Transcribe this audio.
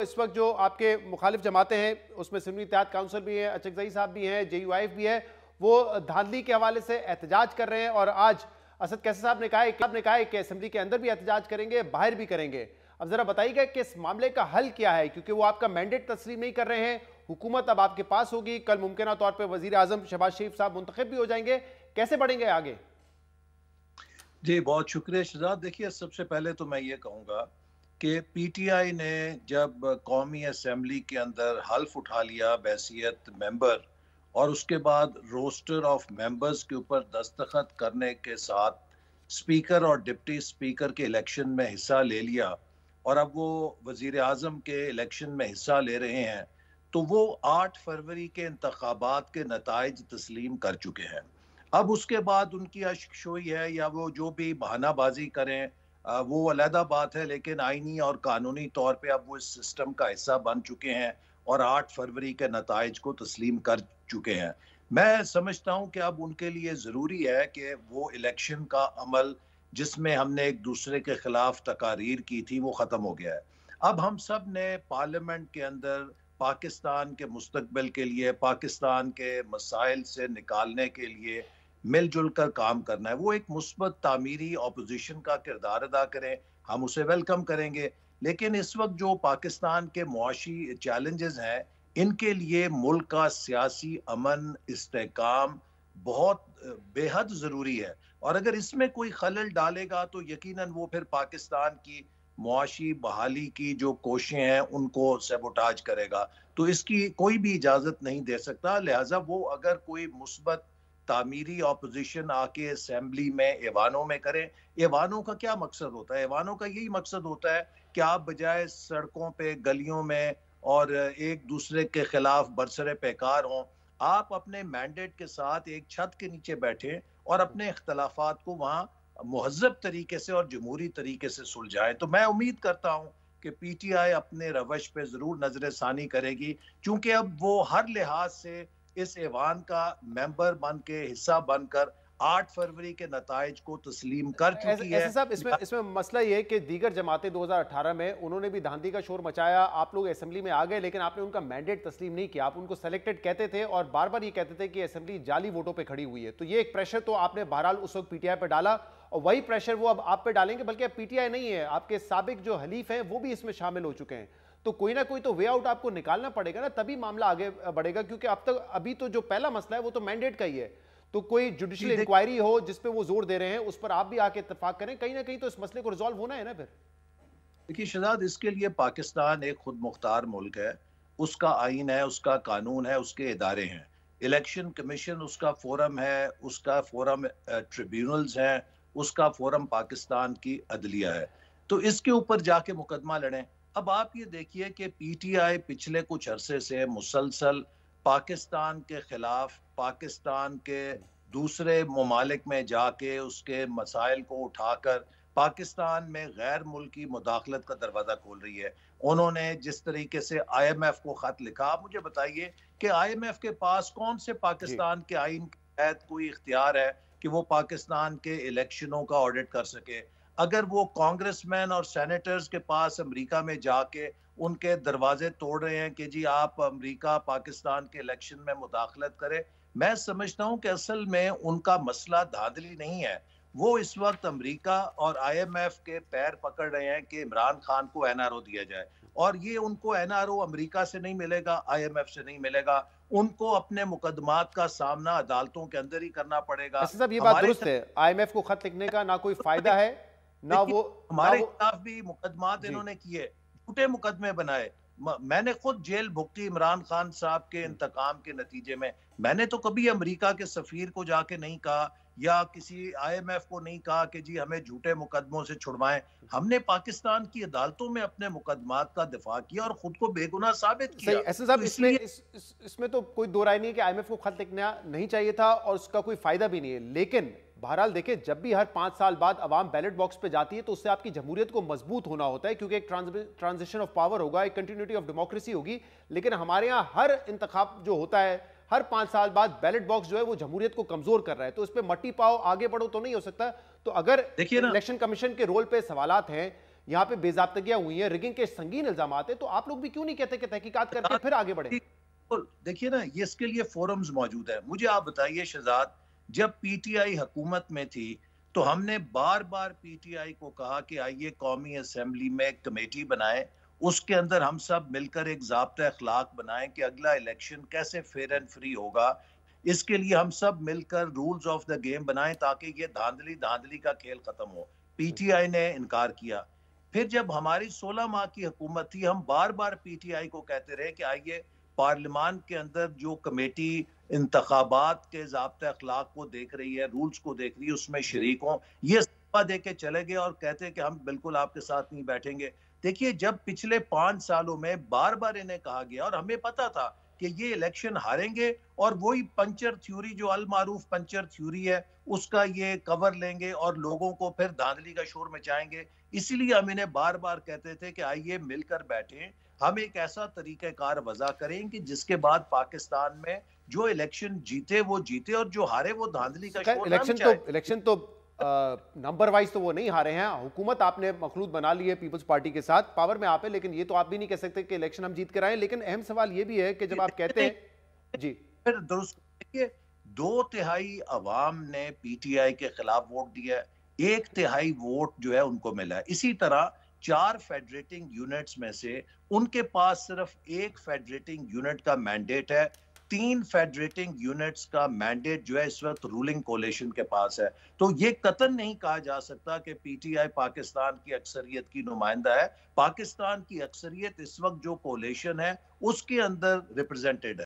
इस वक्त जो आपके मुखालिफ जमातें हैं उसमें सुन्नी इत्तेहाद काउंसिल भी है, अचकजई साहब भी हैं, JUIF भी है, वो धांधली के हवाले से एहतजाज कर रहे हैं और आज असद कैसर साहब ने कहा है कि असेंबली के अंदर भी एहतजाज करेंगे, बाहर भी करेंगे। अब जरा बताइएगा कि इस मामले का हल क्या है, क्योंकि वो आपका मैंडेट तस्लीम नहीं कर रहे हैं। हुकूमत अब आपके पास होगी, कल मुमकिन तौर पर वजीर आजम शहबाज शरीफ साहब मुंतखब भी हो जाएंगे, कैसे बढ़ेंगे आगे? जी बहुत शुक्रिया शहजाद। देखिए, सबसे पहले तो मैं ये कहूँगा कि PTI ने जब कौमी असम्बली के अंदर हल्फ उठा लिया बहैसियत मेंबर और उसके बाद रोस्टर ऑफ मेंबर्स के ऊपर दस्तखत करने के साथ स्पीकर और डिप्टी स्पीकर के इलेक्शन में हिस्सा ले लिया और अब वो वजीर आज़म के इलेक्शन में हिस्सा ले रहे हैं, तो वो 8 फरवरी के इंतखाबात के नताइज तस्लीम कर चुके हैं। अब उसके बाद उनकी अश्कशोई है या वो जो भी बहानाबाजी करें, वो अलहदा बात है, लेकिन आईनी और कानूनी तौर पे अब वो इस सिस्टम का हिस्सा बन चुके हैं और 8 फरवरी के नताइज को तस्लीम कर चुके हैं। मैं समझता हूँ कि अब उनके लिए ज़रूरी है कि वो इलेक्शन का अमल जिसमें हमने एक दूसरे के खिलाफ तकारीर की थी वो ख़त्म हो गया है। अब हम सब ने पार्लियामेंट के अंदर पाकिस्तान के मुस्तकबिल के लिए, पाकिस्तान के मसाइल से निकालने के लिए मिलजुल कर काम करना है। वो एक मुस्बत तामीरी अपोजिशन का किरदार अदा करें, हम उसे वेलकम करेंगे। लेकिन इस वक्त जो पाकिस्तान के मुआशी चैलेंजेस हैं, इनके लिए मुल्क का सियासी अमन इस्तेहकाम बहुत बेहद ज़रूरी है और अगर इसमें कोई खलल डालेगा तो यकीनन वो फिर पाकिस्तान की मुआशी बहाली की जो कोशिशें हैं उनको सबोटाज करेगा। तो इसकी कोई भी इजाज़त नहीं दे सकता। लिहाजा वो अगर कोई मुस्बत तामीरी ऑपोजिशन आके असेंबली में ऐवानों में करें। ऐवानों का क्या मकसद होता है? ऐवानों का यही मकसद होता है कि आप बजाय सड़कों पे, गलियों में और एक दूसरे के खिलाफ बरसरे पैकार हों, आप अपने मैंडेट के साथ एक छत के नीचे बैठें और अपने इख्तलाफात को वहाँ मुहज़्ज़ब तरीके से और जमहूरी तरीके से सुलझाएं। तो मैं उम्मीद करता हूँ कि PTI अपने रवश पे ज़रूर नज़र-ए-सानी करेगी, चूँकि अब वो हर लिहाज से इस ऐवान का मेंबर बन के, हिस्सा बनकर 8 फरवरी के नताइज को तस्लीम कर चुकी है। ऐसे साहब इसमें मसला ये है कि दीगर जमातें 2018 में उन्होंने भी धांधली का शोर मचाया, आप लोग असेंबली में आ गए, लेकिन आपने उनका मैंडेट तस्लीम नहीं किया। आप उनको सेलेक्टेड कहते थे और बार बार ये कहते थे कि असेंबली जाली वोटों पे खड़ी हुई है। तो ये एक प्रेशर तो आपने बहरहाल उस वक्त PTI पे डाला और वही प्रेशर वो अब आप पे डालेंगे, बल्कि अब PTI नहीं है, आपके साबिक जो हलीफ हैं वो भी इसमें शामिल हो चुके हैं। तो कोई ना कोई तो वे आउट आपको निकालना पड़ेगा ना, तभी मामला आगे बढ़ेगा, क्योंकि अभी तो जो पहला मसला है वो तो मैंडेट का ही है। तो कोई जुडिशियल इंक्वायरी हो जिस पे वो जोर दे रहे हैं, उस पर आप भी आके इत्तेफाक करें, कहीं ना कहीं तो इस मसले को रिजॉल्व होना है ना। फिर देखिए शहजाद, इसके लिए पाकिस्तान एक खुद मुख्तार मुल्क है, उसका आइन है, उसका कानून है, उसके इदारे हैं। इलेक्शन कमीशन उसका फोरम है, उसका फोरम ट्रिब्यूनल्स हैं, उसका फोरम पाकिस्तान की अदलिया है। तो इसके ऊपर जाके मुकदमा लड़ें। अब आप ये देखिए कि PTI पिछले कुछ अरसे से मुसलसल पाकिस्तान के खिलाफ, पाकिस्तान के दूसरे ममालिक में जाके उसके मसाइल को उठाकर पाकिस्तान में गैर मुल्की मुदाखलत का दरवाज़ा खोल रही है। उन्होंने जिस तरीके से IMF को ख़त लिखा, आप मुझे बताइए कि IMF के पास कौन से पाकिस्तान के आइन के तहत कोई इख्तियार है कि वो पाकिस्तान के इलेक्शनों का ऑडिट कर सके? अगर वो कांग्रेसमैन और सेनेटर्स के पास अमेरिका में जाके उनके दरवाजे तोड़ रहे हैं कि जी आप अमेरिका पाकिस्तान के इलेक्शन में मुदाखलत करें, मैं समझता हूँ कि असल में उनका मसला धांधली नहीं है। वो इस वक्त अमेरिका और IMF के पैर पकड़ रहे हैं कि इमरान खान को NRO दिया जाए और ये उनको NRO अमेरिका से नहीं मिलेगा, IMF से नहीं मिलेगा। उनको अपने मुकदमात का सामना अदालतों के अंदर ही करना पड़ेगा। ऐसे साहब ये बात दुरुस्त है, IMF को खत लिखने का ना कोई फायदा है, ना वो हमारे खिलाफ भी मुकदमात इन्होंने किए, झूठे मुकदमे बनाए। मैंने खुद जेल भुगती इमरान खान साहब के इंतकाम के नतीजे में। मैंने तो कभी अमेरिका के सफीर को जाके नहीं कहा या किसी IMF को नहीं कहा कि जी हमें झूठे मुकदमों से छुड़वाएं। हमने पाकिस्तान की अदालतों में अपने मुकदमात का दिफा किया और खुद को बेगुनाह साबित किया। ऐसे साहब इसमें तो कोई दो राय नहीं है कि IMF को खत लिखना नहीं चाहिए था और उसका कोई फायदा भी नहीं है। लेकिन बहरहाल देखिए, जब भी हर 5 साल बाद अवाम बैलेट बॉक्स पे जाती है तो उससे आपकी जमहूरियत को मजबूत होना होता है, क्योंकि एक ट्रांजिशन ऑफ पावर होगा, एक कंटिन्यूटी ऑफ डेमोक्रेसी होगी। लेकिन हमारे यहाँ हर इंतखाब जो होता है, हर 5 साल बाद बैलेट बॉक्स जो है वो जमहूरियत को कमजोर कर रहा है। तो इस पर मट्टी पाओ, आगे बढ़ो तो नहीं हो सकता। तो अगर इलेक्शन कमीशन के रोल पे सवालात हैं यहाँ पे बेजाब्तगियां हुई हैं, रिगिंग के संगीन इल्जामात है, तो आप लोग भी क्यों नहीं कहते कि तहकीकात करके फिर आगे बढ़े? देखिए ना, ये इसके लिए फोरम्स मौजूद है। मुझे आप बताइए शहजाद, जब पीटीआई हुकूमत में थी तो हमने बार बार पीटीआई को कहा कि आइए कौमी असेंबली में एक कमेटी बनाएं, उसके अंदर हम सब मिलकर एक ज़ाब्ता अखलाक बनाएं कि अगला इलेक्शन कैसे फेयर एंड फ्री होगा। इसके लिए हम सब मिलकर रूल्स ऑफ द गेम बनाएं ताकि ये धांधली धांधली का खेल खत्म हो। पीटीआई ने इनकार किया। फिर जब हमारी 16 माह की हुकूमत थी, हम बार बार पीटीआई को कहते रहे कि आइए पार्लियामान के अंदर जो कमेटी इंतखाबात के ज़ाब्ते अखलाक को देख रही है, रूल्स को देख रही है, उसमें शरीक हों। ये इस्तीफा दे के चले गए और कहते हैं कि हम बिल्कुल आपके साथ नहीं बैठेंगे। देखिए, जब पिछले 5 सालों में बार बार इन्हें कहा गया और हमें पता था कि ये इलेक्शन हारेंगे और वही पंचर थ्योरी, जो अल मारूफ पंचर थ्योरी है, उसका ये कवर लेंगे और लोगों को फिर धांधली का शोर मचाएंगे। इसीलिए हम इन्हें बार बार कहते थे कि आइए मिलकर बैठें, हम एक ऐसा तरीक़ाकार वज़ा करें कि जिसके बाद पाकिस्तान में जो इलेक्शन जीते वो जीते और जो हारे वो धांधली का शोर ना मचाए। इलेक्शन तो नंबर वाइज तो वो नहीं हारे हैं। हुकूमत आपने मखलूत बना ली है पीपल्स पार्टी के साथ, पावर में आप है, लेकिन ये तो आप भी नहीं कह सकते कि इलेक्शन हम जीत कर आए। लेकिन अहम सवाल ये भी है कि जब आप कहते हैं जी, फिर दुरुस्त देखिए, 2/3 अवाम ने पीटीआई के खिलाफ वोट दिया है, 1/3 वोट जो है उनको मिला है। इसी तरह 4 फेडरेटिंग यूनिट्स में से उनके पास सिर्फ 1 फेडरेटिंग यूनिट का मैंडेट है। 3 फेडरेटिंग यूनिट्स का मैंडेट जो है इस वक्त रूलिंग कोalition के पास है। तो ये कतन नहीं कहा जा सकता कि पीटीआई पाकिस्तान की अक्सरियत की नुमाइंदा है। पाकिस्तान की अक्सरियत इस वक्त जो कोalition है उसके अंदर रिप्रेजेंटेड है।